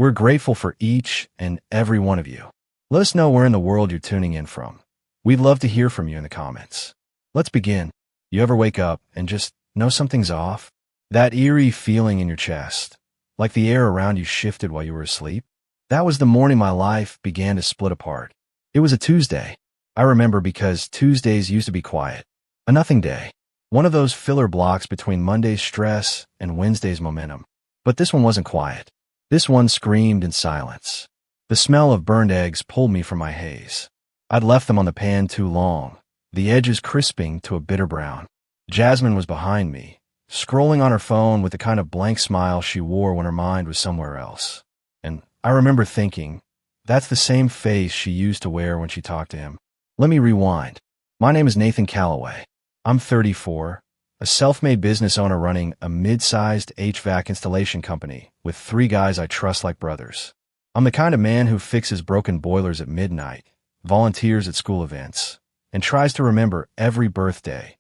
We're grateful for each and every one of you. Let us know where in the world you're tuning in from. We'd love to hear from you in the comments. Let's begin. You ever wake up and just know something's off? That eerie feeling in your chest, like the air around you shifted while you were asleep? That was the morning my life began to split apart. It was a Tuesday. I remember because Tuesdays used to be quiet. A nothing day. One of those filler blocks between Monday's stress and Wednesday's momentum. But this one wasn't quiet. This one screamed in silence. The smell of burned eggs pulled me from my haze. I'd left them on the pan too long, the edges crisping to a bitter brown. Jasmine was behind me, scrolling on her phone with the kind of blank smile she wore when her mind was somewhere else. And I remember thinking, that's the same face she used to wear when she talked to him. Let me rewind. My name is Nathan Calloway. I'm 34, a self-made business owner running a mid-sized HVAC installation company with 3 guys I trust like brothers. I'm the kind of man who fixes broken boilers at midnight, volunteers at school events, and tries to remember every birthday,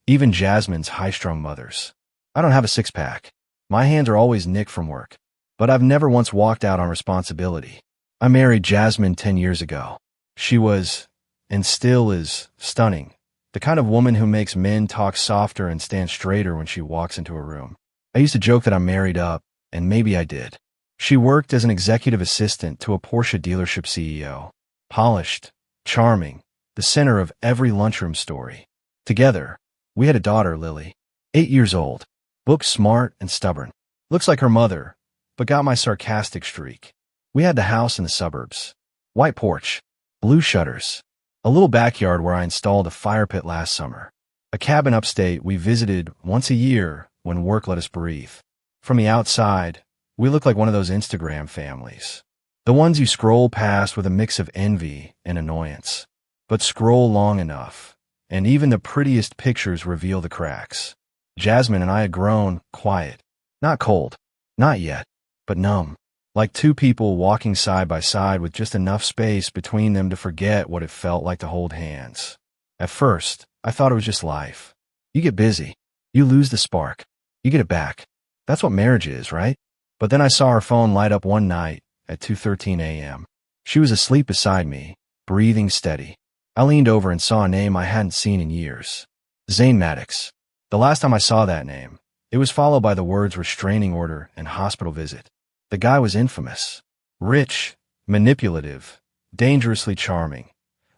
even Jasmine's high-strung mother's. I don't have a six-pack. My hands are always nicked from work, but I've never once walked out on responsibility. I married Jasmine 10 years ago. She was, and still is, stunning. The kind of woman who makes men talk softer and stand straighter when she walks into a room. I used to joke that I'm married up, and maybe I did. She worked as an executive assistant to a Porsche dealership CEO. Polished, charming, the center of every lunchroom story. Together, we had a daughter, Lily, 8 years old, book smart and stubborn. Looks like her mother, but got my sarcastic streak. We had the house in the suburbs. White porch, blue shutters, a little backyard where I installed a fire pit last summer. A cabin upstate we visited once a year when work let us breathe. From the outside, we looked like one of those Instagram families. The ones you scroll past with a mix of envy and annoyance. But scroll long enough, and even the prettiest pictures reveal the cracks. Jasmine and I had grown quiet. Not cold. Not yet. But numb. Like 2 people walking side by side with just enough space between them to forget what it felt like to hold hands. At first, I thought it was just life. You get busy. You lose the spark. You get it back. That's what marriage is, right? But then I saw her phone light up one night at 2:13 a.m. She was asleep beside me, breathing steady. I leaned over and saw a name I hadn't seen in years. Zane Maddox. The last time I saw that name, it was followed by the words restraining order and hospital visit. The guy was infamous. Rich, manipulative, dangerously charming.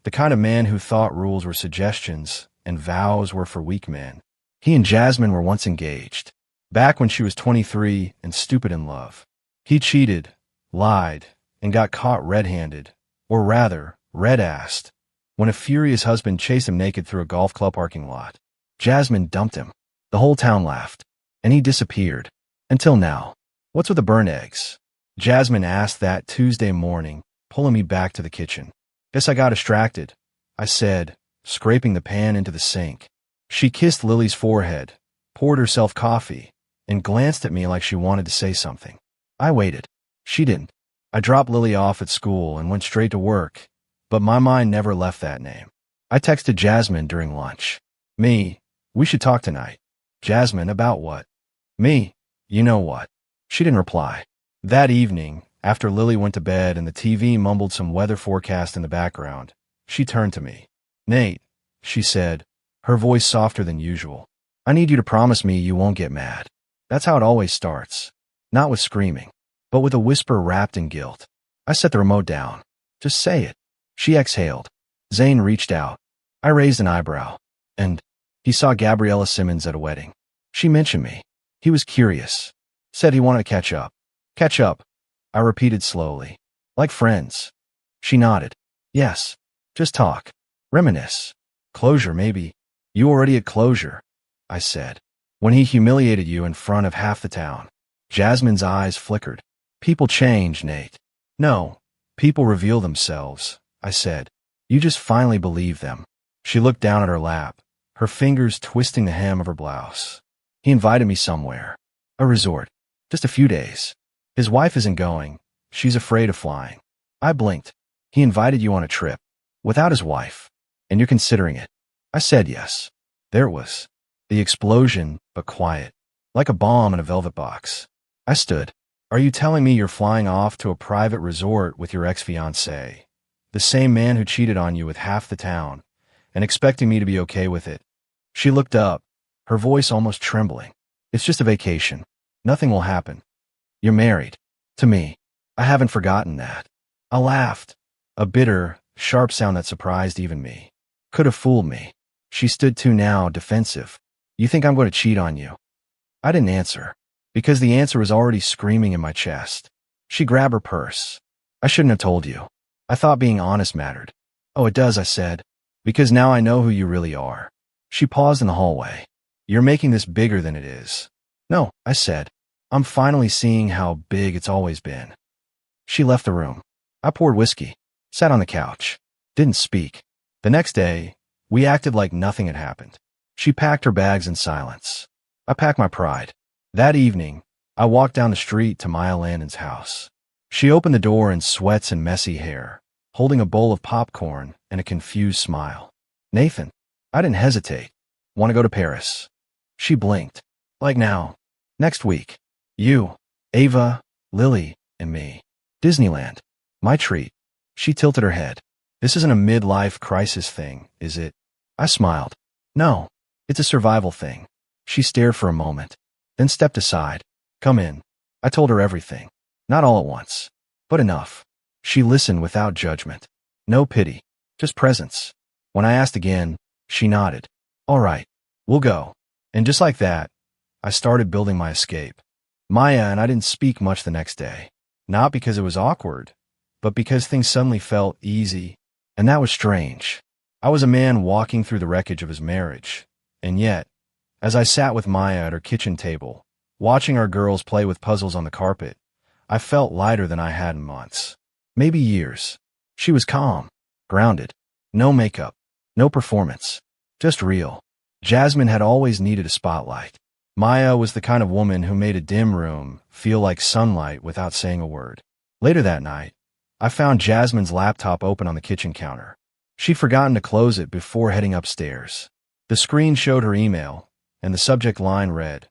The kind of man who thought rules were suggestions and vows were for weak men. He and Jasmine were once engaged. Back when she was 23 and stupid in love. He cheated, lied, and got caught red-handed, or rather, red-assed, when a furious husband chased him naked through a golf club parking lot. Jasmine dumped him. The whole town laughed, and he disappeared. Until now. What's with the burnt eggs? Jasmine asked that Tuesday morning, pulling me back to the kitchen. Guess I got distracted, I said, scraping the pan into the sink. She kissed Lily's forehead, poured herself coffee, and glanced at me like she wanted to say something. I waited. She didn't. I dropped Lily off at school and went straight to work, but my mind never left that name. I texted Jasmine during lunch. Me, we should talk tonight. Jasmine, about what? Me, you know what. She didn't reply. That evening, after Lily went to bed and the TV mumbled some weather forecast in the background, she turned to me. Nate, she said, her voice softer than usual. I need you to promise me you won't get mad. That's how it always starts. Not with screaming, but with a whisper wrapped in guilt. I set the remote down. Just say it. She exhaled. Zane reached out. I raised an eyebrow. And he saw Gabriella Simmons at a wedding. She mentioned me. He was curious. Said he wanted to catch up. Catch up, I repeated slowly. Like friends. She nodded. Yes. Just talk. Reminisce. Closure, maybe. You already had closure, I said. When he humiliated you in front of half the town. Jasmine's eyes flickered. People change, Nate. No, people reveal themselves, I said. You just finally believe them. She looked down at her lap, her fingers twisting the hem of her blouse. He invited me somewhere. A resort. Just a few days. His wife isn't going. She's afraid of flying. I blinked. He invited you on a trip. Without his wife. And you're considering it. I said yes. There it was. The explosion, but quiet. Like a bomb in a velvet box. I stood. Are you telling me you're flying off to a private resort with your ex-fiancé, the same man who cheated on you with half the town, and expecting me to be okay with it? She looked up, her voice almost trembling. It's just a vacation. Nothing will happen. You're married. To me. I haven't forgotten that. I laughed. A bitter, sharp sound that surprised even me. Could have fooled me. She stood too now, defensive. You think I'm going to cheat on you? I didn't answer, because the answer was already screaming in my chest. She grabbed her purse. I shouldn't have told you. I thought being honest mattered. Oh, it does, I said, because now I know who you really are. She paused in the hallway. You're making this bigger than it is. No, I said. I'm finally seeing how big it's always been. She left the room. I poured whiskey, sat on the couch, didn't speak. The next day, we acted like nothing had happened. She packed her bags in silence. I packed my pride. That evening, I walked down the street to Maya Landon's house. She opened the door in sweats and messy hair, holding a bowl of popcorn and a confused smile. Nathan, I didn't hesitate. Want to go to Paris? She blinked. Like now. Next week. You, Ava, Lily, and me. Disneyland. My treat. She tilted her head. This isn't a midlife crisis thing, is it? I smiled. No, it's a survival thing. She stared for a moment, then stepped aside. Come in. I told her everything. Not all at once, but enough. She listened without judgment. No pity, just presence. When I asked again, she nodded. All right, we'll go. And just like that, I started building my escape. Maya and I didn't speak much the next day. Not because it was awkward, but because things suddenly felt easy, and that was strange. I was a man walking through the wreckage of his marriage, and yet, as I sat with Maya at her kitchen table, watching our girls play with puzzles on the carpet, I felt lighter than I had in months. Maybe years. She was calm, grounded. No makeup, no performance. Just real. Jasmine had always needed a spotlight. Maya was the kind of woman who made a dim room feel like sunlight without saying a word. Later that night, I found Jasmine's laptop open on the kitchen counter. She'd forgotten to close it before heading upstairs. The screen showed her email, and the subject line read,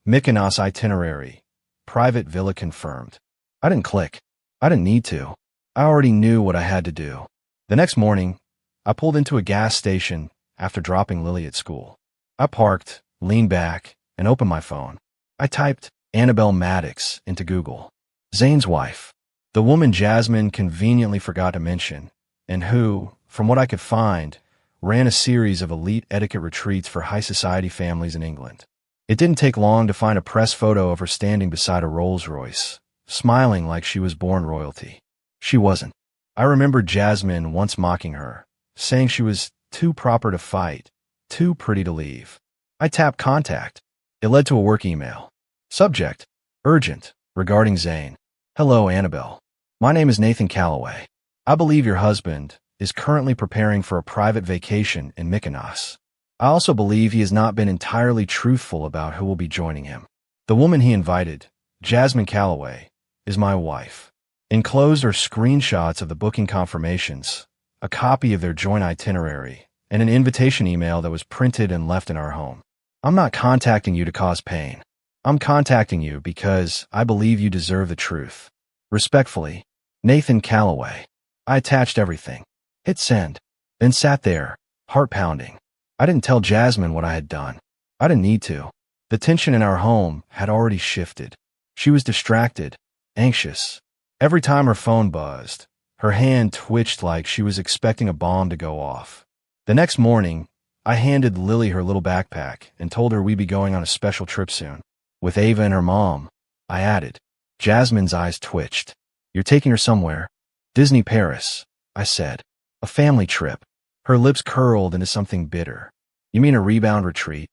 Mykonos itinerary, private villa confirmed. I didn't click. I didn't need to. I already knew what I had to do. The next morning, I pulled into a gas station after dropping Lily at school. I parked, leaned back, and opened my phone. I typed Annabelle Maddox into Google. Zane's wife. The woman Jasmine conveniently forgot to mention, and who, from what I could find, ran a series of elite etiquette retreats for high society families in England. It didn't take long to find a press photo of her standing beside a Rolls-Royce, smiling like she was born royalty. She wasn't. I remembered Jasmine once mocking her, saying she was too proper to fight, too pretty to leave. I tapped contact. It led to a work email. Subject, urgent, regarding Zane. Hello, Annabelle. My name is Nathan Calloway. I believe your husband is currently preparing for a private vacation in Mykonos. I also believe he has not been entirely truthful about who will be joining him. The woman he invited, Jasmine Calloway, is my wife. Enclosed are screenshots of the booking confirmations, a copy of their joint itinerary, and an invitation email that was printed and left in our home. I'm not contacting you to cause pain. I'm contacting you because I believe you deserve the truth. Respectfully, Nathan Calloway. I attached everything. Hit send. Then sat there, heart pounding. I didn't tell Jasmine what I had done. I didn't need to. The tension in our home had already shifted. She was distracted, anxious. Every time her phone buzzed, her hand twitched like she was expecting a bomb to go off. The next morning, I handed Lily her little backpack and told her we'd be going on a special trip soon. With Ava and her mom, I added. Jasmine's eyes twitched. You're taking her somewhere? Disney Paris, I said. A family trip. Her lips curled into something bitter. You mean a rebound retreat?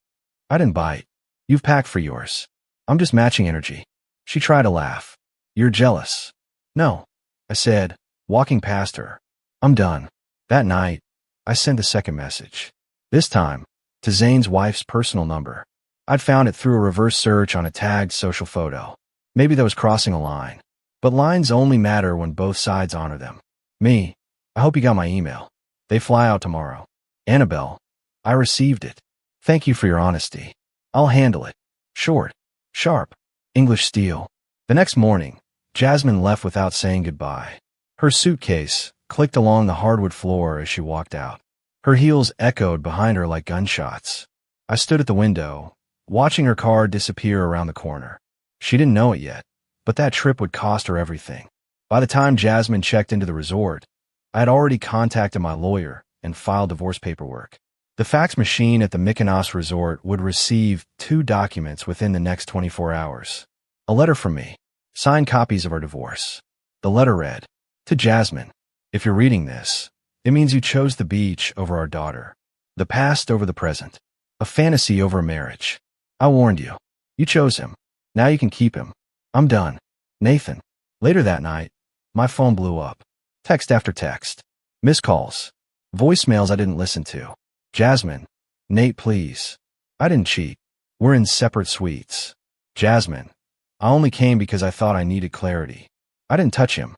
I didn't bite. You've packed for yours. I'm just matching energy. She tried to laugh. You're jealous. No, I said, walking past her. I'm done. That night, I sent a second message. This time, to Zane's wife's personal number. I'd found it through a reverse search on a tagged social photo. Maybe that was crossing a line. But lines only matter when both sides honor them. Me, I hope you got my email. They fly out tomorrow. Annabelle, I received it. Thank you for your honesty. I'll handle it. Short, sharp, English steel. The next morning, Jasmine left without saying goodbye. Her suitcase clicked along the hardwood floor as she walked out. Her heels echoed behind her like gunshots. I stood at the window, watching her car disappear around the corner. She didn't know it yet, but that trip would cost her everything. By the time Jasmine checked into the resort, I had already contacted my lawyer and filed divorce paperwork. The fax machine at the Mykonos resort would receive 2 documents within the next 24 hours. A letter from me, signed copies of our divorce. The letter read, "To Jasmine, if you're reading this, it means you chose the beach over our daughter, the past over the present, a fantasy over a marriage. I warned you. You chose him. Now you can keep him. I'm done. Nathan." Later that night, my phone blew up. Text after text. Missed calls. Voicemails I didn't listen to. Jasmine, Nate, please. I didn't cheat. We're in separate suites. Jasmine, I only came because I thought I needed clarity. I didn't touch him.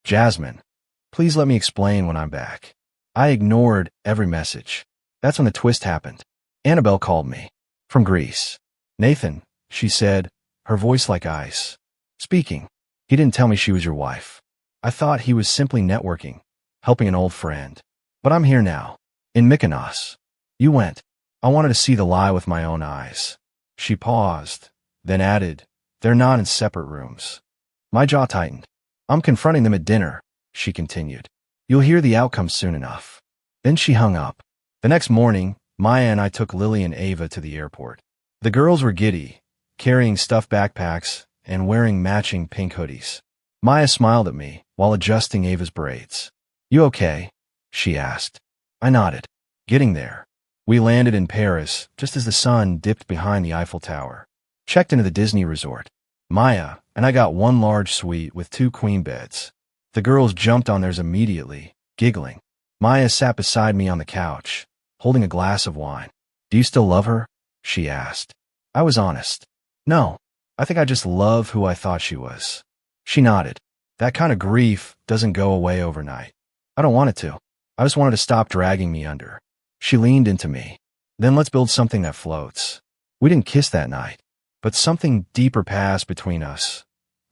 Jasmine, please let me explain when I'm back. I ignored every message. That's when the twist happened. Annabelle called me. From Greece. "Nathan," she said, her voice like ice. "Speaking. He didn't tell me she was your wife. I thought he was simply networking, helping an old friend. But I'm here now. In Mykonos. You went. I wanted to see the lie with my own eyes." She paused, then added, "They're not in separate rooms." My jaw tightened. "I'm confronting them at dinner," she continued. "You'll hear the outcome soon enough." Then she hung up. The next morning, Maya and I took Lily and Ava to the airport. The girls were giddy, carrying stuffed backpacks and wearing matching pink hoodies. Maya smiled at me while adjusting Ava's braids. "You okay?" she asked. I nodded. Getting there, we landed in Paris just as the sun dipped behind the Eiffel Tower. Checked into the Disney resort. Maya and I got one large suite with 2 queen beds. The girls jumped on theirs immediately, giggling. Maya sat beside me on the couch, holding a glass of wine. "Do you still love her?" she asked. I was honest. "No, I think I just love who I thought she was." She nodded. "That kind of grief doesn't go away overnight." "I don't want it to. I just wanted to stop dragging me under." She leaned into me. "Then let's build something that floats." We didn't kiss that night, but something deeper passed between us,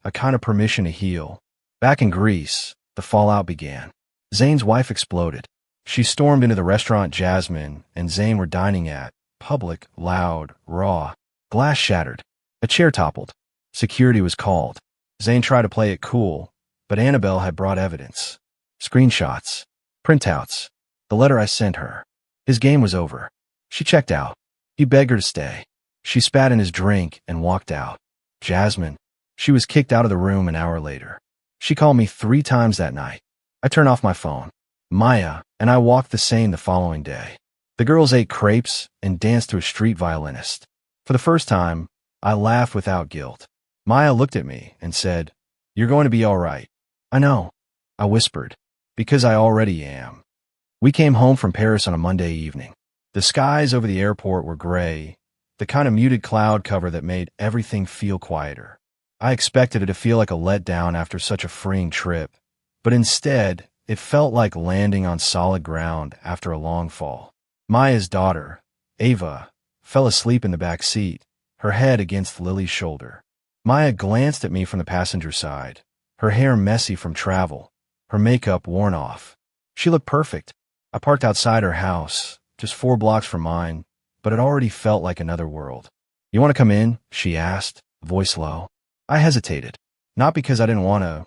a kind of permission to heal. Back in Greece, the fallout began. Zane's wife exploded. She stormed into the restaurant Jasmine and Zane were dining at, public, loud, raw. Glass shattered. A chair toppled. Security was called. Zane tried to play it cool, but Annabelle had brought evidence. Screenshots. Printouts. The letter I sent her. His game was over. She checked out. He begged her to stay. She spat in his drink and walked out. Jasmine. She was kicked out of the room an hour later. She called me 3 times that night. I turned off my phone. Maya and I walked the Seine the following day. The girls ate crepes and danced to a street violinist. For the first time, I laughed without guilt. Maya looked at me and said, "You're going to be all right." "I know," I whispered, "because I already am." We came home from Paris on a Monday evening. The skies over the airport were gray, the kind of muted cloud cover that made everything feel quieter. I expected it to feel like a letdown after such a freeing trip, but instead, it felt like landing on solid ground after a long fall. Maya's daughter, Ava, fell asleep in the back seat, her head against Lily's shoulder. Maya glanced at me from the passenger side, her hair messy from travel, her makeup worn off. She looked perfect. I parked outside her house, just 4 blocks from mine, but it already felt like another world. "You want to come in?" she asked, voice low. I hesitated, not because I didn't want to,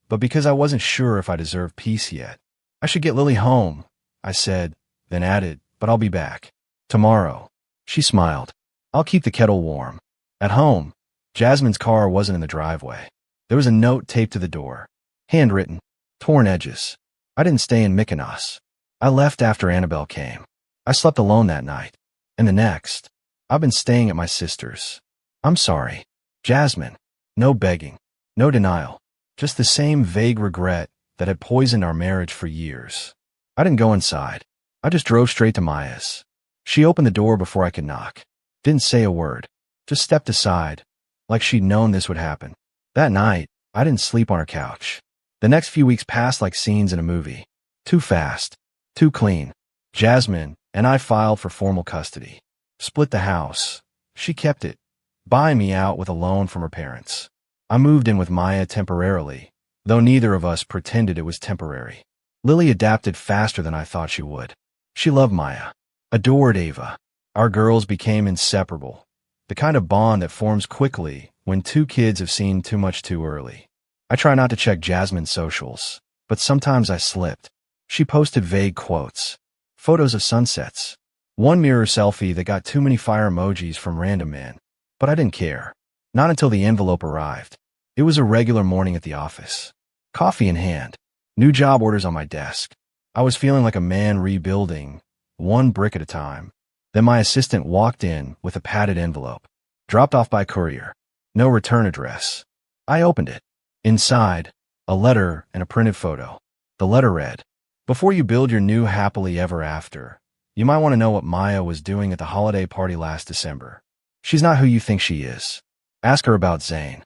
but because I wasn't sure if I deserved peace yet. "I should get Lily home," I said, then added, "but I'll be back. Tomorrow." She smiled. "I'll keep the kettle warm." At home, Jasmine's car wasn't in the driveway. There was a note taped to the door. Handwritten. Torn edges. I didn't stay in Mykonos. I left after Annabelle came. I slept alone that night. And the next. I've been staying at my sister's. "I'm sorry. Jasmine." No begging. No denial. Just the same vague regret that had poisoned our marriage for years. I didn't go inside. I just drove straight to Maya's. She opened the door before I could knock. Didn't say a word. Just stepped aside, like she'd known this would happen. That night, I didn't sleep on her couch. The next few weeks passed like scenes in a movie. Too fast. Too clean. Jasmine and I filed for formal custody. Split the house. She kept it, buying me out with a loan from her parents. I moved in with Maya temporarily, though neither of us pretended it was temporary. Lily adapted faster than I thought she would. She loved Maya, adored Ava. Our girls became inseparable, the kind of bond that forms quickly when two kids have seen too much too early. I try not to check Jasmine's socials, but sometimes I slipped. She posted vague quotes, photos of sunsets, one mirror selfie that got too many fire emojis from random men. But I didn't care. Not until the envelope arrived. It was a regular morning at the office. Coffee in hand. New job orders on my desk. I was feeling like a man rebuilding, one brick at a time. Then my assistant walked in with a padded envelope, dropped off by courier. No return address. I opened it. Inside, a letter and a printed photo. The letter read, "Before you build your new happily ever after, you might want to know what Maya was doing at the holiday party last December. She's not who you think she is. Ask her about Zane."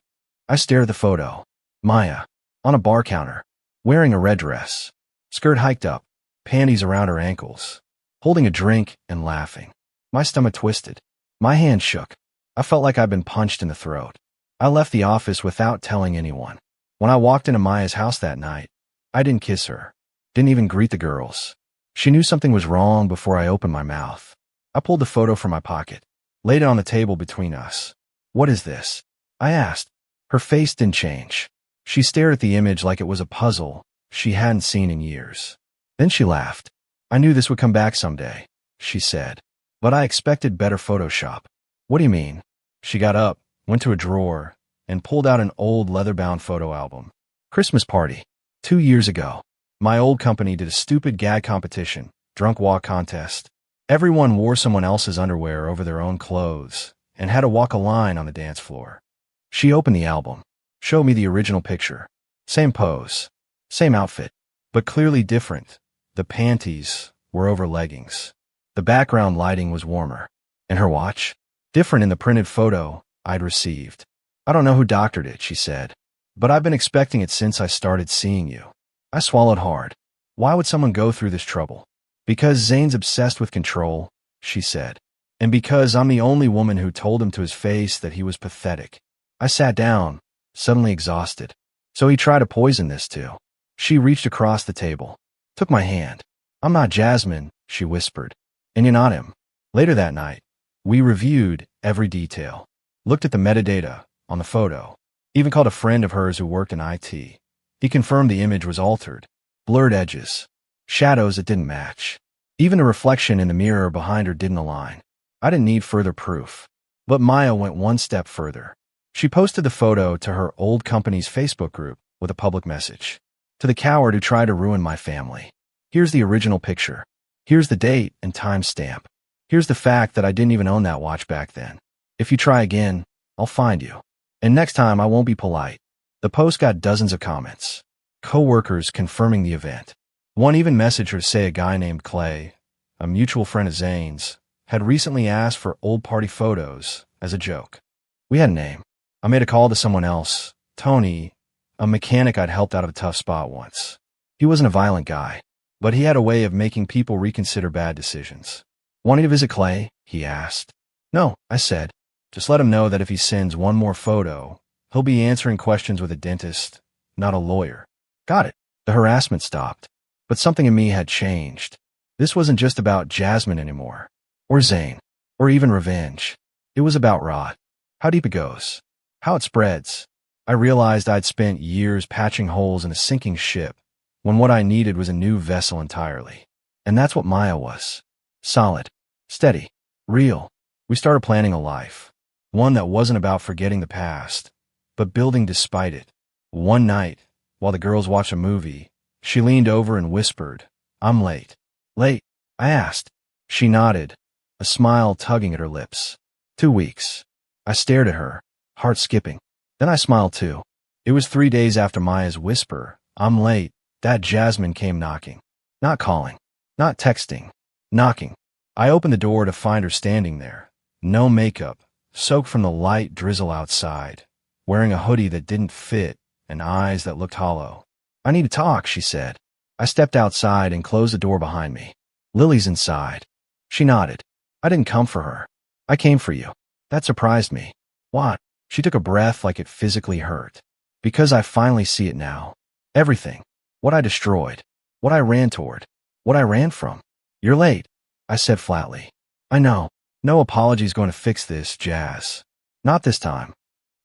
I stared at the photo. Maya, on a bar counter, wearing a red dress, skirt hiked up, panties around her ankles, holding a drink and laughing. My stomach twisted. My hand shook. I felt like I'd been punched in the throat. I left the office without telling anyone. When I walked into Maya's house that night, I didn't kiss her. Didn't even greet the girls. She knew something was wrong before I opened my mouth. I pulled the photo from my pocket, laid it on the table between us. "What is this?" I asked. Her face didn't change. She stared at the image like it was a puzzle she hadn't seen in years. Then she laughed. "I knew this would come back someday," she said. "But I expected better Photoshop." "What do you mean?" She got up, went to a drawer, and pulled out an old leather-bound photo album. Christmas party. 2 years ago. My old company did a stupid gag competition, drunk walk contest. Everyone wore someone else's underwear over their own clothes and had to walk a line on the dance floor. She opened the album, showed me the original picture. Same pose, same outfit, but clearly different. The panties were over leggings. The background lighting was warmer. And her watch? Different in the printed photo I'd received. "I don't know who doctored it," she said, "but I've been expecting it since I started seeing you." I swallowed hard. Why would someone go through this trouble? "Because Zane's obsessed with control," she said. "And because I'm the only woman who told him to his face that he was pathetic." I sat down, suddenly exhausted. "So he tried to poison this too." She reached across the table, took my hand. "I'm not Jasmine," she whispered. "And you're not him." Later that night, we reviewed every detail, looked at the metadata on the photo, even called a friend of hers who worked in IT. He confirmed the image was altered, blurred edges, shadows that didn't match. Even the reflection in the mirror behind her didn't align. I didn't need further proof. But Maya went one step further. She posted the photo to her old company's Facebook group with a public message. "To the coward who tried to ruin my family. Here's the original picture. Here's the date and timestamp. Here's the fact that I didn't even own that watch back then. If you try again, I'll find you. And next time I won't be polite." The post got dozens of comments. Co-workers confirming the event. One even messaged her to say a guy named Clay, a mutual friend of Zane's, had recently asked for old party photos as a joke. We had a name. I made a call to someone else, Tony, a mechanic I'd helped out of a tough spot once. He wasn't a violent guy, but he had a way of making people reconsider bad decisions. "Wanting to visit Clay?" he asked. "No," I said. "Just let him know that if he sends one more photo, he'll be answering questions with a dentist, not a lawyer." Got it. The harassment stopped. But something in me had changed. This wasn't just about Jasmine anymore, or Zane, or even revenge. It was about rot. How deep it goes. How it spreads. I realized I'd spent years patching holes in a sinking ship, when what I needed was a new vessel entirely. And that's what Maya was. Solid. Steady. Real. We started planning a life. One that wasn't about forgetting the past, but building despite it. One night, while the girls watched a movie, she leaned over and whispered, "I'm late." "Late?" I asked. She nodded, a smile tugging at her lips. 2 weeks. I stared at her, heart skipping. Then I smiled too. It was 3 days after Maya's whisper, "I'm late," that Jasmine came knocking. Not calling. Not texting. Knocking. I opened the door to find her standing there. No makeup, soaked from the light drizzle outside, wearing a hoodie that didn't fit and eyes that looked hollow. "I need to talk," she said. I stepped outside and closed the door behind me. "Lily's inside." She nodded. "I didn't come for her. I came for you." That surprised me. "What?" She took a breath like it physically hurt. Because I finally see it now. Everything. What I destroyed. What I ran toward. What I ran from. You're late, I said flatly. I know. No apology's going to fix this, Jazz. Not this time.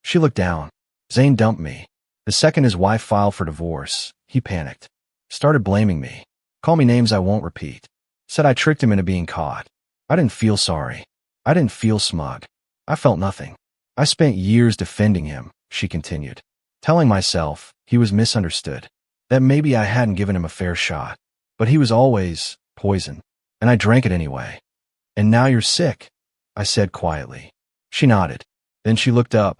She looked down. Zane dumped me. The second his wife filed for divorce, he panicked. Started blaming me. Called me names I won't repeat. Said I tricked him into being caught. I didn't feel sorry. I didn't feel smug. I felt nothing. I spent years defending him, she continued. Telling myself he was misunderstood. That maybe I hadn't given him a fair shot. But he was always poison. And I drank it anyway. And now you're sick, I said quietly. She nodded. Then she looked up,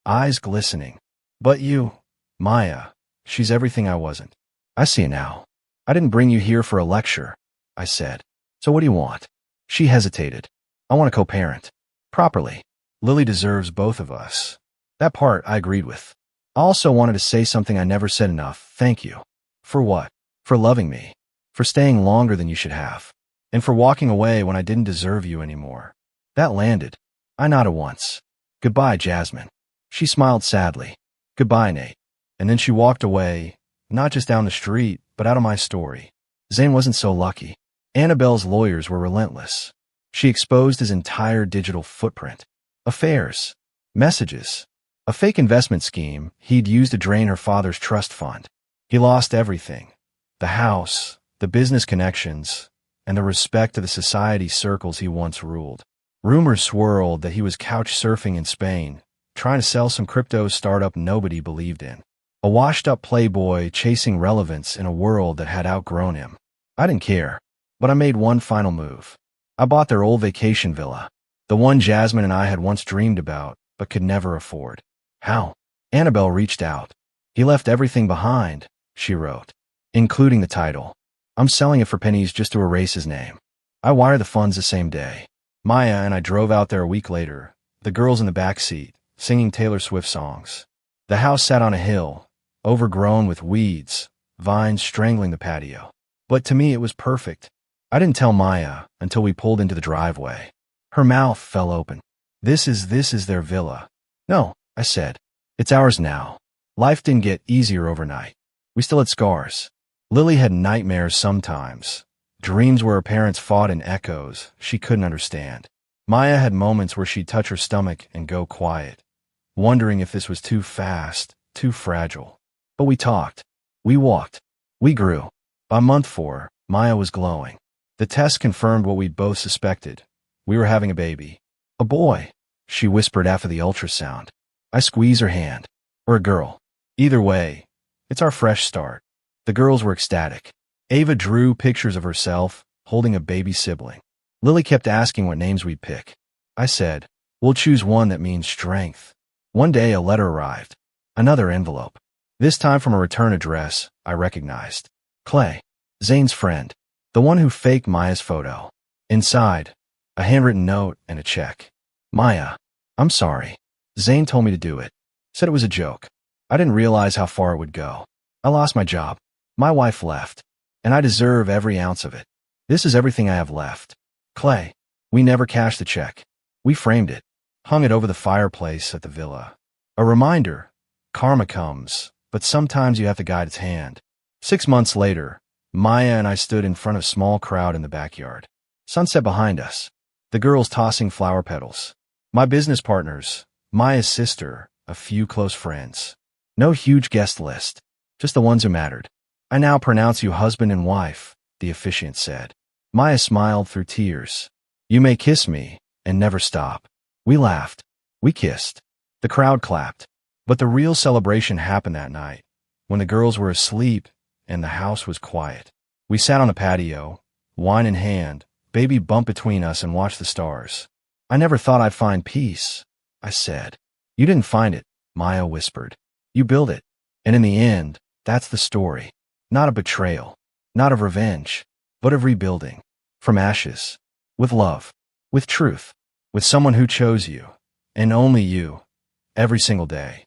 eyes glistening. But you, Maya, she's everything I wasn't. I see it now. I didn't bring you here for a lecture, I said. So what do you want? She hesitated. I want to co-parent. Properly. Lily deserves both of us. That part I agreed with. I also wanted to say something I never said enough. Thank you. For what? For loving me. For staying longer than you should have. And for walking away when I didn't deserve you anymore. That landed. I nodded once. Goodbye, Jasmine. She smiled sadly. Goodbye, Nate. And then she walked away, not just down the street, but out of my story. Zane wasn't so lucky. Annabelle's lawyers were relentless. She exposed his entire digital footprint. Affairs. Messages. A fake investment scheme he'd used to drain her father's trust fund. He lost everything. The house, the business connections, and the respect of the society circles he once ruled. Rumors swirled that he was couch surfing in Spain, trying to sell some crypto startup nobody believed in. A washed-up playboy chasing relevance in a world that had outgrown him. I didn't care, but I made one final move. I bought their old vacation villa, the one Jasmine and I had once dreamed about, but could never afford. How? Annabelle reached out. He left everything behind, she wrote, including the title. I'm selling it for pennies just to erase his name. I wired the funds the same day. Maya and I drove out there a week later, the girls in the back seat, singing Taylor Swift songs. The house sat on a hill, overgrown with weeds, vines strangling the patio. But to me it was perfect. I didn't tell Maya until we pulled into the driveway. Her mouth fell open. This is their villa. No, I said. It's ours now. Life didn't get easier overnight. We still had scars. Lily had nightmares sometimes. Dreams where her parents fought in echoes she couldn't understand. Maya had moments where she'd touch her stomach and go quiet, wondering if this was too fast, too fragile. But we talked. We walked. We grew. By month 4, Maya was glowing. The test confirmed what we'd both suspected. We were having a baby. A boy, she whispered after the ultrasound. I squeezed her hand. Or a girl. Either way, it's our fresh start. The girls were ecstatic. Ava drew pictures of herself, holding a baby sibling. Lily kept asking what names we'd pick. I said, we'll choose one that means strength. One day a letter arrived. Another envelope. This time from a return address I recognized. Clay. Zane's friend. The one who faked Maya's photo. Inside, a handwritten note and a check. Maya, I'm sorry. Zane told me to do it. Said it was a joke. I didn't realize how far it would go. I lost my job. My wife left. And I deserve every ounce of it. This is everything I have left. Clay. We never cashed the check. We framed it. Hung it over the fireplace at the villa. A reminder. Karma comes, but sometimes you have to guide its hand. 6 months later, Maya and I stood in front of a small crowd in the backyard. Sunset behind us. The girls tossing flower petals. My business partners, Maya's sister, a few close friends. No huge guest list. Just the ones who mattered. I now pronounce you husband and wife, the officiant said. Maya smiled through tears. You may kiss me, and never stop. We laughed. We kissed. The crowd clapped. But the real celebration happened that night, when the girls were asleep and the house was quiet. We sat on the patio, wine in hand, baby bumped between us and watched the stars. I never thought I'd find peace, I said. You didn't find it, Maya whispered. You built it. And in the end, that's the story. Not of betrayal, not of revenge, but of rebuilding. From ashes. With love. With truth. With someone who chose you. And only you. Every single day.